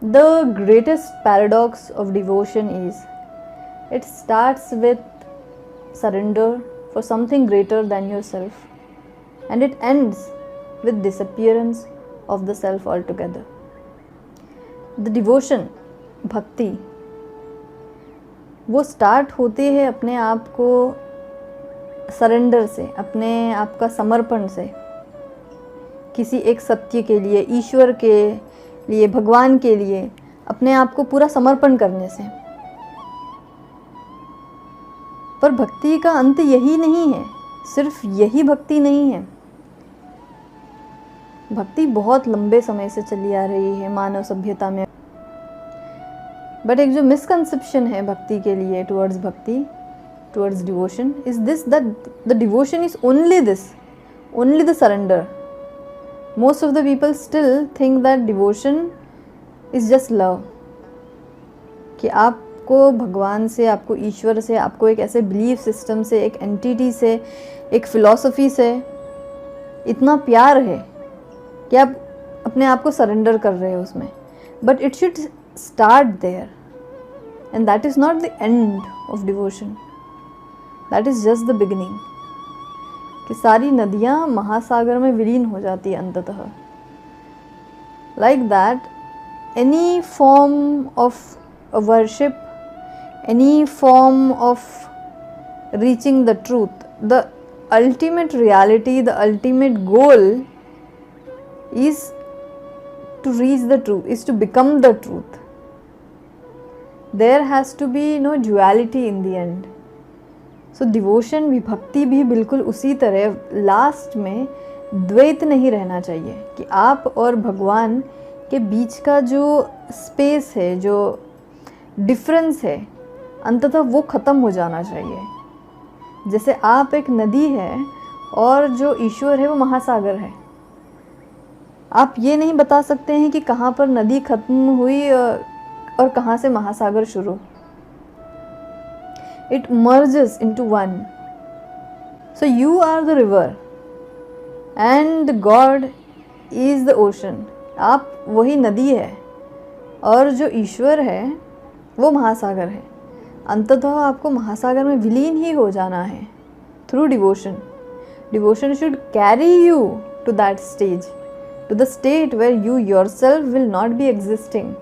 The greatest paradox of devotion is it starts with surrender for something greater than yourself, and it ends with disappearance of the self altogether. The devotion, भक्ति, वो start होती है अपने आप को surrender से, अपने आप का समर्पण से, किसी एक सत्य के लिए, ईश्वर के लिए, भगवान के लिए अपने आप को पूरा समर्पण करने से। पर भक्ति का अंत यही नहीं है, सिर्फ यही भक्ति नहीं है। भक्ति बहुत लंबे समय से चली आ रही है मानव सभ्यता में, बट एक जो मिसकंसेप्शन है भक्ति के लिए, टुवर्ड्स भक्ति, towards devotion, is this that the devotion is only this, only the surrender. Most of the people still think that devotion is just love, कि आपको भगवान से, आपको ईश्वर से, आपको एक ऐसे बिलीफ सिस्टम से, एक एंटिटी से, एक फिलॉसफी से इतना प्यार है कि आप अपने आप को सरेंडर कर रहे हो उसमें। But it should start there, and that is not the end of devotion, that is just the beginning. कि सारी नदियाँ महासागर में विलीन हो जाती है अंततः। Like that any form of worship, any form of reaching the truth, the ultimate reality, the ultimate goal is to reach the truth, is to become the truth. There has to be no duality in the end. So devotion भी, भक्ति भी बिल्कुल उसी तरह last में द्वैत नहीं रहना चाहिए कि आप और भगवान के बीच का जो स्पेस है, जो डिफरेंस है, अंततः वो ख़त्म हो जाना चाहिए। जैसे आप एक नदी है और जो ईश्वर है वो महासागर है। आप ये नहीं बता सकते हैं कि कहाँ पर नदी ख़त्म हुई और कहाँ से महासागर शुरू। It merges into one. So you are the river and God is the ocean. आप वही नदी है और जो ईश्वर है वो महासागर है। अंततः आपको महासागर में विलीन ही हो जाना है through devotion. Devotion should carry you to that stage, to the state where you yourself will not be existing.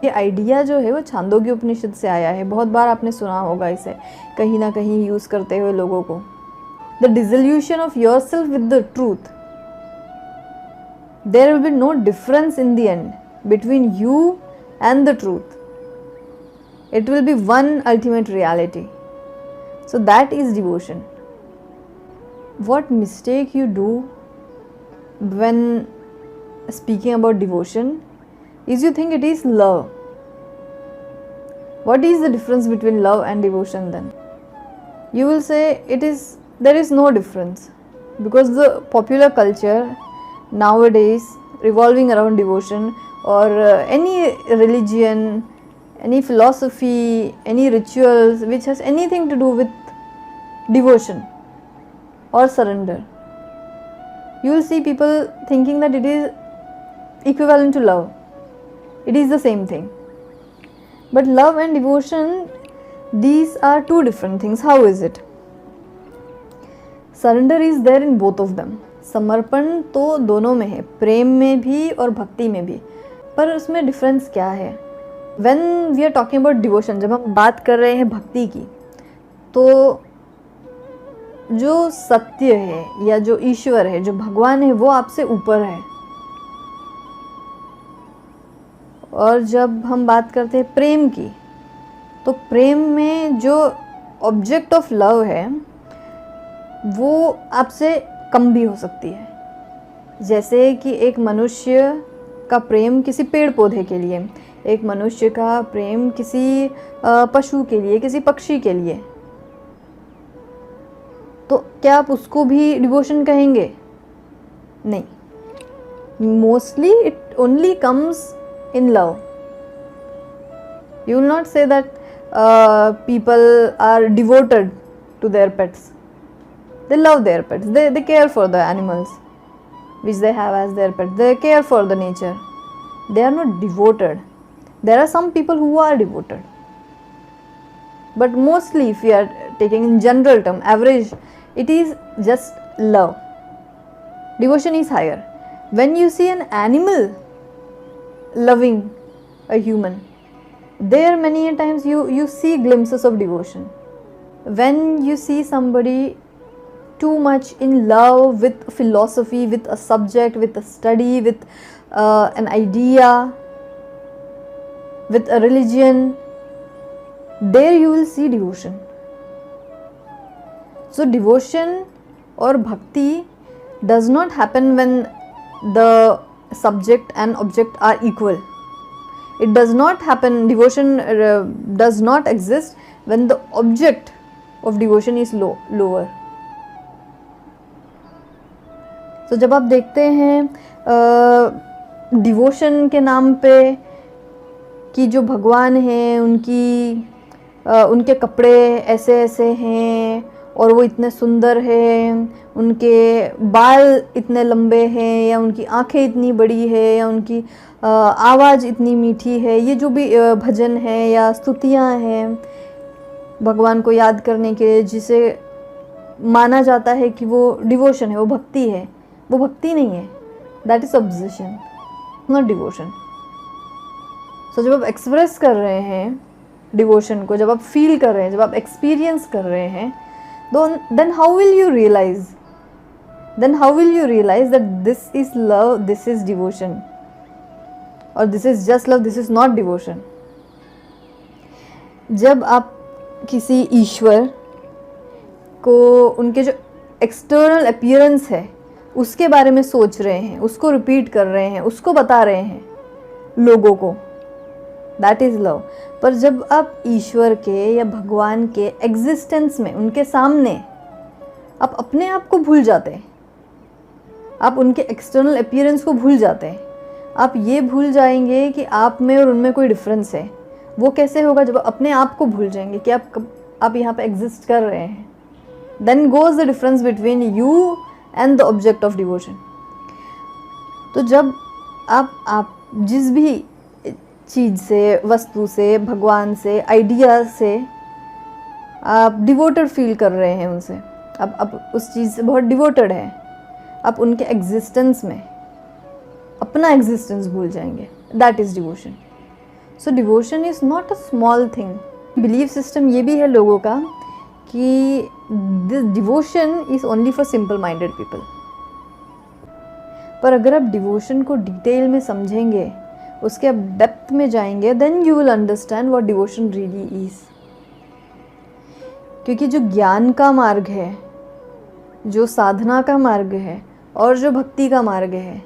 ये आइडिया जो है वो छांदोग्य उपनिषद से आया है। बहुत बार आपने सुना होगा इसे कहीं ना कहीं यूज़ करते हुए लोगों को। The dissolution of your self with the truth, there will be no difference in the end between you and the truth. It will be one ultimate reality. So that is devotion. What mistake you do when speaking about devotion is you think it is love. What is the difference between love and devotion then? You will say there is no difference, because the popular culture nowadays revolving around devotion or any religion, any philosophy, any rituals which has anything to do with devotion or surrender, you will see people thinking that it is equivalent to love. It is the same thing. But love and devotion, these are two different things. How is it? Surrender is there in both of them. समर्पण तो दोनों में है, प्रेम में भी और भक्ति में भी। पर उसमें डिफरेंस क्या है? When we are talking about devotion, जब हम बात कर रहे हैं भक्ति की, तो जो सत्य है या जो ईश्वर है, जो भगवान है, वो आपसे ऊपर है। और जब हम बात करते हैं प्रेम की, तो प्रेम में जो ऑब्जेक्ट ऑफ लव है वो आपसे कम भी हो सकती है। जैसे कि एक मनुष्य का प्रेम किसी पेड़ पौधे के लिए, एक मनुष्य का प्रेम किसी पशु के लिए, किसी पक्षी के लिए, तो क्या आप उसको भी डिवोशन कहेंगे? नहीं। Mostly it only comes in love. You will not say that people are devoted to their pets. They love their pets. They care for the animals which they have as their pets. They care for the nature. they are not devoted. There are some people who are devoted, but mostly if we are taking in general term, average, it is just love. Devotion is higher. When you see an animal loving a human, there many a times you see glimpses of devotion. When you see somebody too much in love with philosophy, with a subject, with a study, with an idea, with a religion, there you will see devotion. So devotion or bhakti does not happen when the subject and object are equal. It does not happen, devotion does not exist when the object of devotion is lower. So जब आप देखते हैं devotion के नाम पे कि जो भगवान हैं उनके कपड़े ऐसे ऐसे हैं और वो इतने सुंदर हैं, उनके बाल इतने लंबे हैं, या उनकी आंखें इतनी बड़ी है, या उनकी आवाज़ इतनी मीठी है, ये जो भी भजन है या स्तुतियाँ हैं भगवान को याद करने के लिए, जिसे माना जाता है कि वो डिवोशन है, वो भक्ति है, वो भक्ति नहीं है, that is obsession, not devotion. So जब आप एक्सप्रेस कर रहे हैं डिवोशन को, जब आप फील कर रहे हैं, जब आप एक्सपीरियंस कर रहे हैं, then how will you realize that this is love, this is devotion, or this is just love, this is not devotion? जब आप किसी ईश्वर को उनके जो एक्सटर्नल अपीयरेंस है उसके बारे में सोच रहे हैं, उसको रिपीट कर रहे हैं, उसको बता रहे हैं लोगों को, दैट इज़ लव. पर जब आप ईश्वर के या भगवान के एग्जिस्टेंस में, उनके सामने आप अपने आप को भूल जाते हैं, आप उनके एक्सटर्नल अपीयरेंस को भूल जाते हैं, आप ये भूल जाएंगे कि आप में और उनमें कोई डिफरेंस है. वो कैसे होगा? जब अपने आप को भूल जाएंगे कि आप यहाँ पे एग्जिस्ट कर रहे हैं. Then goes the difference between you and the object of devotion. तो जब आप जिस भी चीज़ से, वस्तु से, भगवान से, आइडिया से आप डिवोटेड फील कर रहे हैं उनसे, आप उस चीज़ से बहुत डिवोटेड है, आप उनके एग्जिस्टेंस में अपना एग्जिस्टेंस भूल जाएंगे, that is devotion. So devotion is not a small thing. Belief system ये भी है लोगों का कि this devotion is only for simple minded people. पर अगर आप डिवोशन को डिटेल में समझेंगे, उसके आप डेप्थ में जाएंगे, then you will understand what devotion really is. क्योंकि जो ज्ञान का मार्ग है, जो साधना का मार्ग है और जो भक्ति का मार्ग है,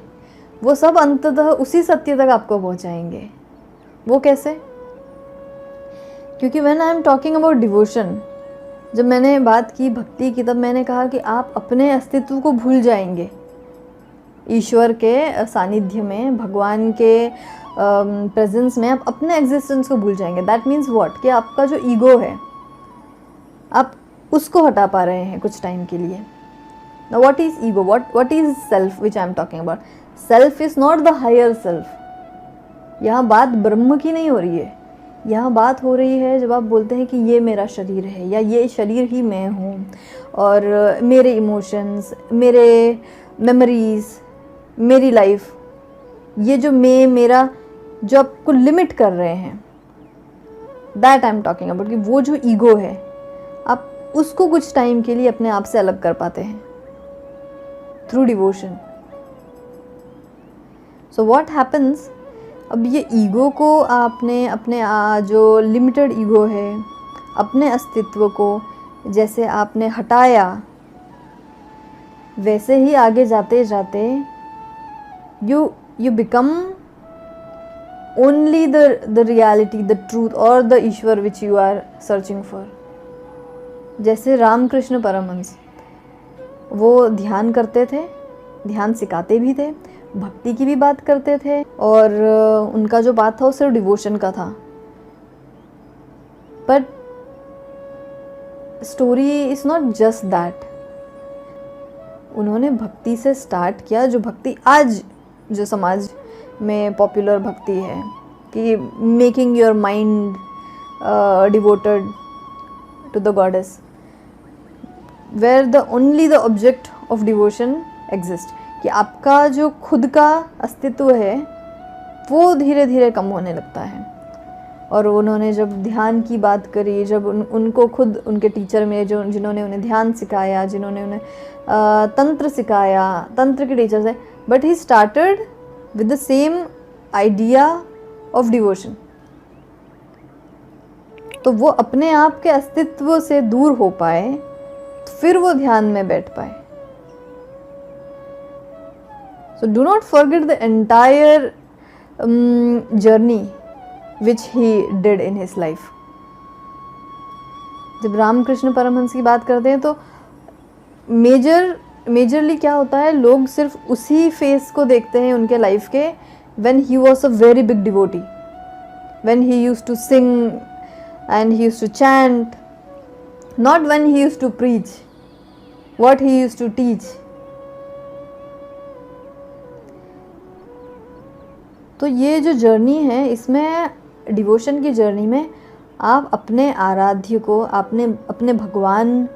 वो सब अंततः उसी सत्य तक आपको पहुंचाएंगे. वो कैसे? क्योंकि when I am talking about devotion, जब मैंने बात की भक्ति की, तब मैंने कहा कि आप अपने अस्तित्व को भूल जाएंगे ईश्वर के सानिध्य में, भगवान के प्रेजेंस में आप अपने एग्जिस्टेंस को भूल जाएंगे. That means what? कि आपका जो ईगो है आप उसको हटा पा रहे हैं कुछ टाइम के लिए. Now what is ego? What is self which I am talking about? Self is not the higher self. यहाँ बात ब्रह्म की नहीं हो रही है, यहाँ बात हो रही है जब आप बोलते हैं कि ये मेरा शरीर है, या ये शरीर ही मैं हूँ, और मेरे इमोशंस, मेरे मेमोरीज, मेरी लाइफ, ये जो मेरा जो आपको लिमिट कर रहे हैं, that I am talking about. कि वो जो ईगो है आप उसको कुछ टाइम के लिए अपने आप से अलग कर पाते हैं through devotion. So what happens, अब ये ईगो को आपने अपने जो लिमिटेड ईगो है, अपने अस्तित्व को जैसे आपने हटाया, वैसे ही आगे जाते जाते you become only the reality, the truth or the Ishwar which you are searching for. जैसे रामकृष्ण परमहंस, वो ध्यान करते थे, ध्यान सिखाते भी थे, भक्ति की भी बात करते थे, और उनका जो बात था वो सिर्फ डिवोशन का था. But story is not just that. उन्होंने भक्ति से स्टार्ट किया, जो भक्ति आज जो समाज में पॉपुलर भक्ति है कि making your mind devoted to the goddess, where the only the object of devotion exist, कि आपका जो खुद का अस्तित्व है वो धीरे धीरे कम होने लगता है। और उन्होंने जब ध्यान की बात करी, जब उनको खुद उनके टीचर में जो जिन्होंने उन्हें ध्यान सिखाया, जिन्होंने उन्हें तंत्र सिखाया, तंत्र के टीचर्स है, but he started with the same idea of devotion. तो वो अपने आप के अस्तित्व से दूर हो पाए, तो फिर वो ध्यान में बैठ पाए। So do not forget the entire journey which he did in his life। जब रामकृष्ण परमहंस की बात करते हैं तो मेजरली क्या होता है, लोग सिर्फ उसी फेस को देखते हैं उनके लाइफ के when he was a very big devotee, when he used to sing and he used to chant, not when he used to preach, what he used to teach। तो ये जो जर्नी है, इसमें डिवोशन की journey में आप अपने आराध्य को, अपने भगवान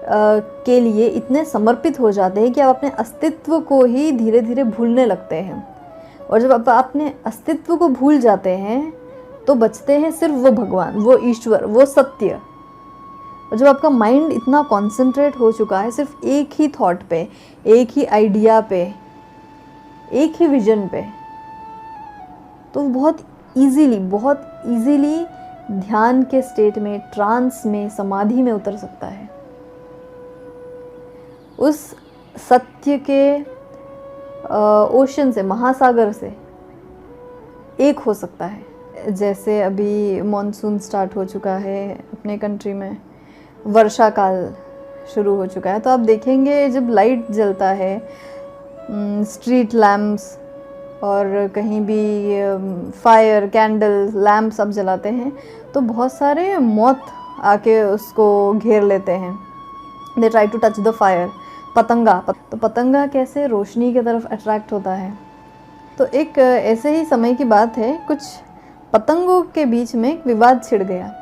के लिए इतने समर्पित हो जाते हैं कि आप अपने अस्तित्व को ही धीरे धीरे भूलने लगते हैं। और जब आप अपने अस्तित्व को भूल जाते हैं तो बचते हैं सिर्फ वो भगवान, वो ईश्वर, वो सत्य। और जब आपका माइंड इतना कॉन्सेंट्रेट हो चुका है सिर्फ एक ही थॉट पे, एक ही आइडिया पे, एक ही विजन पे, तो बहुत इजीली ध्यान के स्टेट में, ट्रांस में, समाधि में उतर सकता है, उस सत्य के ओशन से, महासागर से एक हो सकता है। जैसे अभी मॉनसून स्टार्ट हो चुका है अपने कंट्री में, वर्षा काल शुरू हो चुका है, तो आप देखेंगे जब लाइट जलता है, स्ट्रीट लैम्प्स और कहीं भी फायर, कैंडल, लैम्प्स आप जलाते हैं तो बहुत सारे मौत आके उसको घेर लेते हैं। They try to touch the fire. पतंगा, तो पतंगा कैसे रोशनी की तरफ अट्रैक्ट होता है। तो एक ऐसे ही समय की बात है, कुछ पतंगों के बीच में एक विवाद छिड़ गया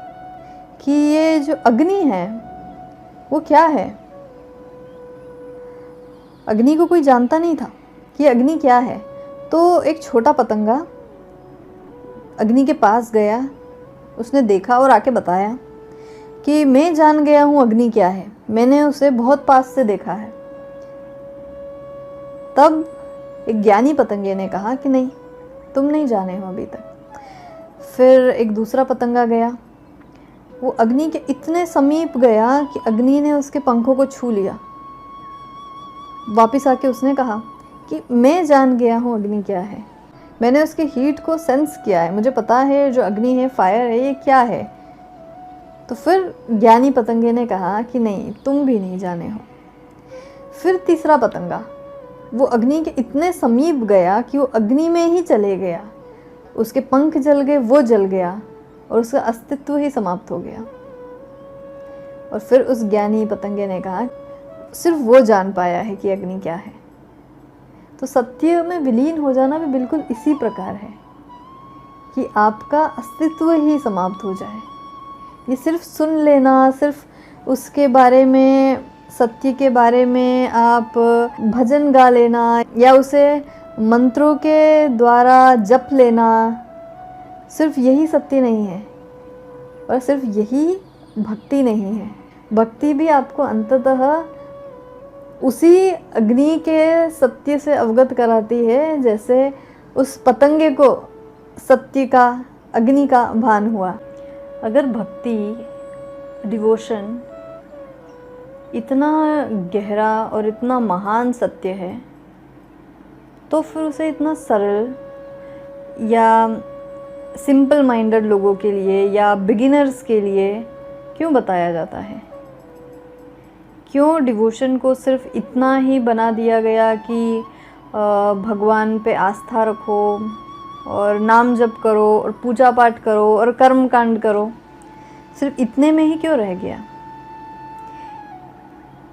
कि ये जो अग्नि है वो क्या है। अग्नि को कोई जानता नहीं था कि अग्नि क्या है। तो एक छोटा पतंगा अग्नि के पास गया, उसने देखा और आके बताया कि मैं जान गया हूँ अग्नि क्या है, मैंने उसे बहुत पास से देखा है। तब एक ज्ञानी पतंगे ने कहा कि नहीं, तुम नहीं जाने हो अभी तक। फिर एक दूसरा पतंगा गया, वो अग्नि के इतने समीप गया कि अग्नि ने उसके पंखों को छू लिया। वापस आके उसने कहा कि मैं जान गया हूँ अग्नि क्या है, मैंने उसके हीट को सेंस किया है, मुझे पता है जो अग्नि है, फायर है, ये क्या है। तो फिर ज्ञानी पतंगे ने कहा कि नहीं, तुम भी नहीं जाने हो। फिर तीसरा पतंगा वो अग्नि के इतने समीप गया कि वो अग्नि में ही चले गया, उसके पंख जल गए, वो जल गया और उसका अस्तित्व ही समाप्त हो गया। और फिर उस ज्ञानी पतंगे ने कहा सिर्फ वो जान पाया है कि अग्नि क्या है। तो सत्य में विलीन हो जाना भी बिल्कुल इसी प्रकार है कि आपका अस्तित्व ही समाप्त हो जाए। ये सिर्फ सुन लेना, सिर्फ उसके बारे में, सत्य के बारे में आप भजन गा लेना या उसे मंत्रों के द्वारा जप लेना, सिर्फ यही सत्य नहीं है और सिर्फ यही भक्ति नहीं है। भक्ति भी आपको अंततः उसी अग्नि के सत्य से अवगत कराती है जैसे उस पतंगे को सत्य का, अग्नि का भान हुआ। अगर भक्ति, डिवोशन इतना गहरा और इतना महान सत्य है तो फिर उसे इतना सरल या सिंपल माइंडेड लोगों के लिए या बिगिनर्स के लिए क्यों बताया जाता है? क्यों डिवोशन को सिर्फ इतना ही बना दिया गया कि भगवान पे आस्था रखो और नाम जप करो और पूजा पाठ करो और कर्म कांड करो, सिर्फ इतने में ही क्यों रह गया?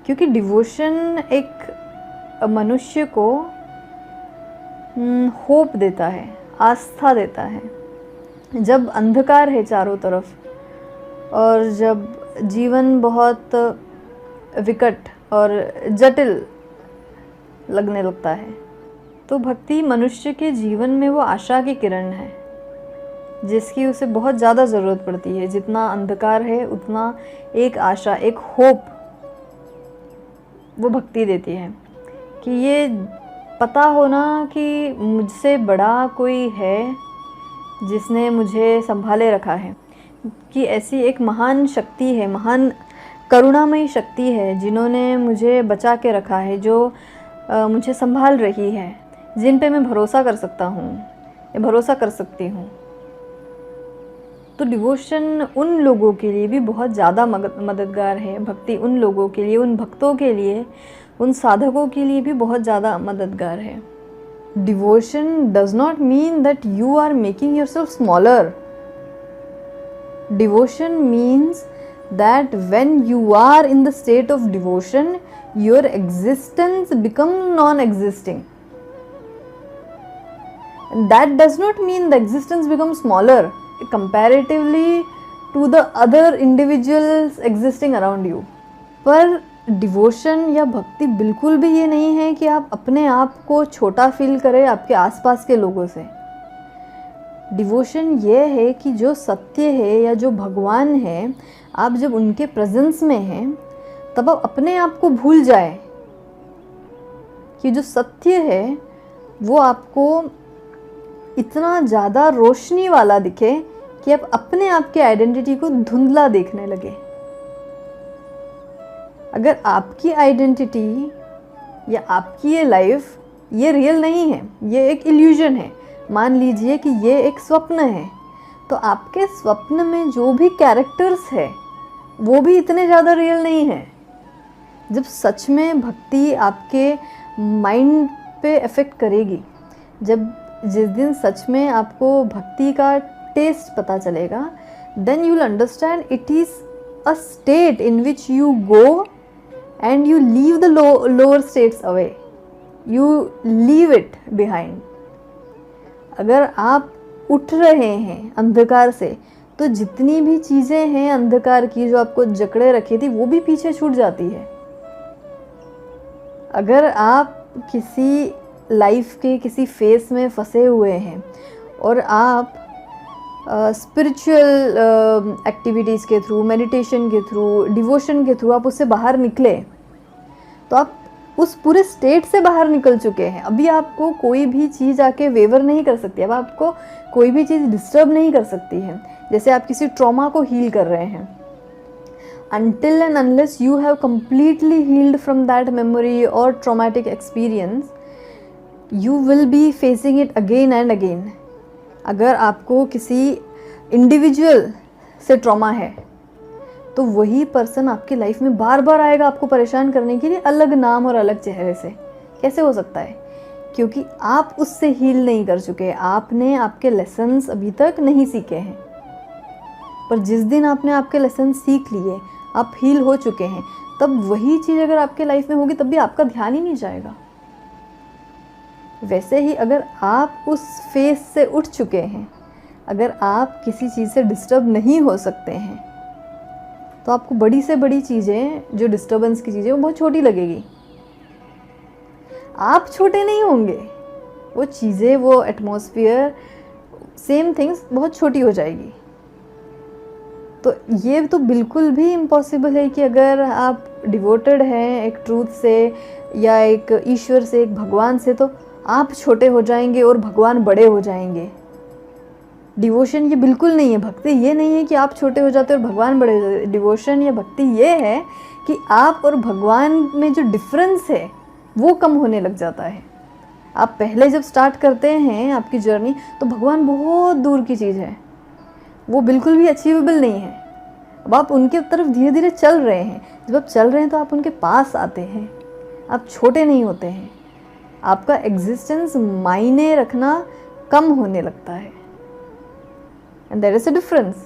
क्योंकि डिवोशन एक मनुष्य को होप देता है, आस्था देता है। जब अंधकार है चारों तरफ और जब जीवन बहुत विकट और जटिल लगने लगता है, तो भक्ति मनुष्य के जीवन में वो आशा की किरण है जिसकी उसे बहुत ज़्यादा ज़रूरत पड़ती है। जितना अंधकार है उतना एक आशा, एक होप वो भक्ति देती है कि ये पता होना कि मुझसे बड़ा कोई है जिसने मुझे संभाले रखा है, कि ऐसी एक महान शक्ति है, महान करुणामयी शक्ति है जिन्होंने मुझे बचा के रखा है, जो मुझे संभाल रही है, जिन पे मैं भरोसा कर सकता हूँ या भरोसा कर सकती हूँ। तो डिवोशन उन लोगों के लिए भी बहुत ज़्यादा मददगार है। भक्ति उन लोगों के लिए, उन भक्तों के लिए, उन साधकों के लिए भी बहुत ज़्यादा मददगार है। Devotion does not mean that you are making yourself smaller. Devotion means that when you are in the state of devotion, your existence become non-existing. And that does not mean the existence becomes smaller comparatively to the other individuals existing around you. पर devotion या भक्ति बिल्कुल भी ये नहीं है कि आप अपने आप को छोटा फील करें आपके आसपास के लोगों से। डिवोशन ये है कि जो सत्य है या जो भगवान है, आप जब उनके प्रेजेंस में हैं तब आप अपने आप को भूल जाए कि जो सत्य है वो आपको इतना ज़्यादा रोशनी वाला दिखे कि आप अपने आप के आइडेंटिटी को धुंधला देखने लगे। अगर आपकी आइडेंटिटी या आपकी ये लाइफ ये रियल नहीं है, ये एक इल्यूजन है, मान लीजिए कि ये एक स्वप्न है, तो आपके स्वप्न में जो भी कैरेक्टर्स है वो भी इतने ज़्यादा रियल नहीं है। जब सच में भक्ति आपके माइंड पे अफेक्ट करेगी, जब जिस दिन सच में आपको भक्ति का टेस्ट पता चलेगा, then you will understand it is a state in which you go and you leave the lower states away, you leave it behind. अगर आप उठ रहे हैं अंधकार से, तो जितनी भी चीज़ें हैं अंधकार की जो आपको जकड़े रखी थी वो भी पीछे छूट जाती है। अगर आप किसी लाइफ के किसी फेस में फंसे हुए हैं और आप स्पिरिचुअल एक्टिविटीज़ के थ्रू, मेडिटेशन के थ्रू, डिवोशन के थ्रू आप उससे बाहर निकले, तो आप उस पूरे स्टेट से बाहर निकल चुके हैं। अभी आपको कोई भी चीज़ आके वेवर नहीं कर सकती, अब आपको कोई भी चीज़ डिस्टर्ब नहीं कर सकती है। जैसे आप किसी ट्रॉमा को हील कर रहे हैं, until and unless you have completely healed from that memory or traumatic experience, you will be facing it again and again. अगर आपको किसी इंडिविजुअल से ट्रॉमा है तो वही पर्सन आपकी लाइफ में बार बार आएगा आपको परेशान करने के लिए, अलग नाम और अलग चेहरे से। कैसे हो सकता है? क्योंकि आप उससे हील नहीं कर चुके, आपने आपके लेसन्स अभी तक नहीं सीखे हैं। पर जिस दिन आपने आपके लेसन सीख लिए, आप हील हो चुके हैं, तब वही चीज़ अगर आपके लाइफ में होगी तब भी आपका ध्यान ही नहीं जाएगा। वैसे ही अगर आप उस फेस से उठ चुके हैं, अगर आप किसी चीज़ से डिस्टर्ब नहीं हो सकते हैं, तो आपको बड़ी से बड़ी चीज़ें, जो डिस्टर्बेंस की चीज़ें, वो बहुत छोटी लगेगी। आप छोटे नहीं होंगे, वो चीज़ें, वो एटमॉस्फेयर, सेम थिंग्स बहुत छोटी हो जाएगी। तो ये तो बिल्कुल भी इम्पॉसिबल है कि अगर आप डिवोटेड हैं एक ट्रूथ से या एक ईश्वर से, एक भगवान से, तो आप छोटे हो जाएंगे और भगवान बड़े हो जाएंगे। डिवोशन ये बिल्कुल नहीं है। भक्ति ये नहीं है कि आप छोटे हो जाते और भगवान बड़े हो जाते। डिवोशन या भक्ति ये है कि आप और भगवान में जो डिफरेंस है वो कम होने लग जाता है। आप पहले जब स्टार्ट करते हैं आपकी जर्नी, तो भगवान बहुत दूर की चीज़ है, वो बिल्कुल भी अचीवेबल नहीं है। अब आप उनके तरफ धीरे धीरे चल रहे हैं। जब आप चल रहे हैं तो आप उनके पास आते हैं, आप छोटे नहीं होते हैं। आपका एग्जिस्टेंस मायने रखना कम होने लगता है। And there is a difference.